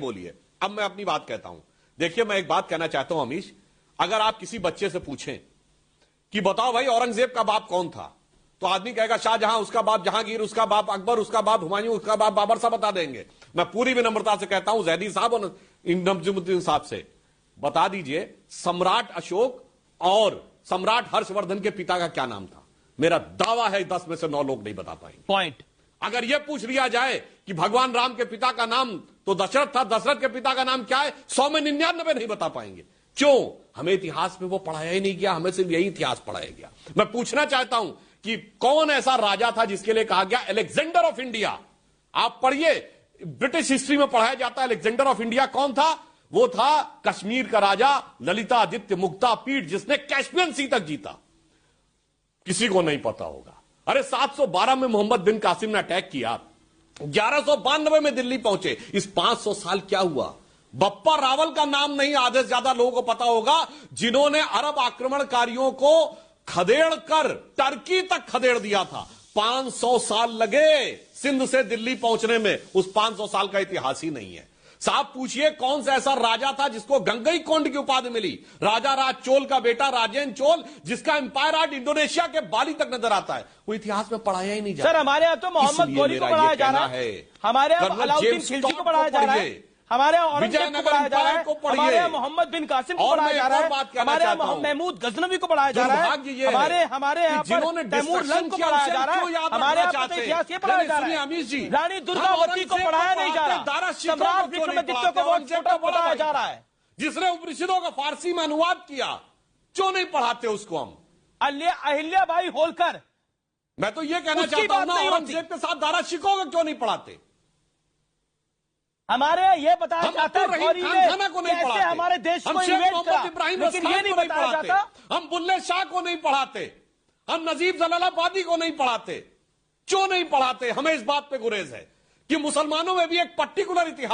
बोलिए। अब मैं अपनी बात कहता हूं। देखिए, मैं एक बात कहना चाहता हूं अमीश, अगर आप किसी बच्चे से पूछें कि बताओ भाई औरंगजेब का बाप कौन था, तो आदमी कहेगा शाहजहां, उसका बाप जहांगीर, उसका बाप अकबर, उसका बाप हुमायूं, उसका बाप बाबर, सब बता देंगे। मैं पूरी विनम्रता से कहता हूं जैदी साहब और नजमुद्दीन साहब से, बता दीजिए सम्राट अशोक और सम्राट हर्षवर्धन के पिता का क्या नाम था। मेरा दावा है 10 में से 9 लोग नहीं बता पाएंगे। पॉइंट। अगर यह पूछ लिया जाए कि भगवान राम के पिता का नाम तो दशरथ था, दशरथ के पिता का नाम क्या है, 100 में 99 नहीं बता पाएंगे। क्यों? हमें इतिहास में वो पढ़ाया ही नहीं गया, हमें सिर्फ यही इतिहास पढ़ाया गया। मैं पूछना चाहता हूं कि कौन ऐसा राजा था जिसके लिए कहा गया अलेक्जेंडर ऑफ इंडिया। आप पढ़िए, ब्रिटिश हिस्ट्री में पढ़ाया जाता है अलेक्जेंडर ऑफ इंडिया कौन था। वो था कश्मीर का राजा ललितादित्य मुक्ता पीठ, जिसने कैस्पियन सी तक जीता। किसी को नहीं पता होगा। अरे 712 में मोहम्मद बिन कासिम ने अटैक किया, 1192 में दिल्ली पहुंचे। इस 500 साल क्या हुआ? बप्पा रावल का नाम नहीं आधे से ज्यादा लोगों को पता होगा, जिन्होंने अरब आक्रमणकारियों को खदेड़ कर टर्की तक खदेड़ दिया था। 500 साल लगे सिंध से दिल्ली पहुंचने में। उस 500 साल का इतिहास ही नहीं है। साहब पूछिए कौन सा ऐसा राजा था जिसको गंगई कोंड की उपाधि मिली। राजा राज चोल का बेटा राजेंद्र चोल, जिसका एम्पायर आज इंडोनेशिया के बाली तक नजर आता है। वो इतिहास में पढ़ाया ही नहीं जाता। सर हमारे यहाँ तो मोहम्मद गोरी को पढ़ाया जा रहा है, हमारे यहाँ अलाउद्दीन खिलजी को पढ़ाया जा रहा है, हमारे यहाँ औरंगजेब को पढ़ाया जा रहा है, हमारे यहाँ मोहम्मद बिन कासिम को पढ़ाया जा रहा है, हमारे यहाँ महमूद गजनवी को पढ़ाया जा रहा है, हमारे यहाँ पर तैमूर लंग को पढ़ाया जा रहा है, हमारे यहाँ पर इतिहास ये पढ़ाया जा रहा है। रानी दुर्गावती को पढ़ाया नहीं जा रहा, सम्राट विक्रमादित्य को बहुत छोटा पढ़ाया जा रहा है, जिसने उपनिषदों का फारसी में अनुवाद किया। क्यों नहीं पढ़ाते उसको हम? अहिल्याबाई होलकर। मैं तो ये कहना चाहता हूं ना, औरंगजेब के साथ दारा शिकोह को क्यों नहीं पढ़ाते? हमारे ये बताया जाता है गौरी ने कैसे हमारे देश को इन्वेट करा, लेकिन ये नहीं बताया जाता। हम बुल्ले शाह को नहीं पढ़ाते, हम नजीब जलालाबादी को नहीं पढ़ाते। क्यों नहीं पढ़ाते? हमें इस बात पे गुरेज है कि मुसलमानों में भी एक पर्टिकुलर इतिहास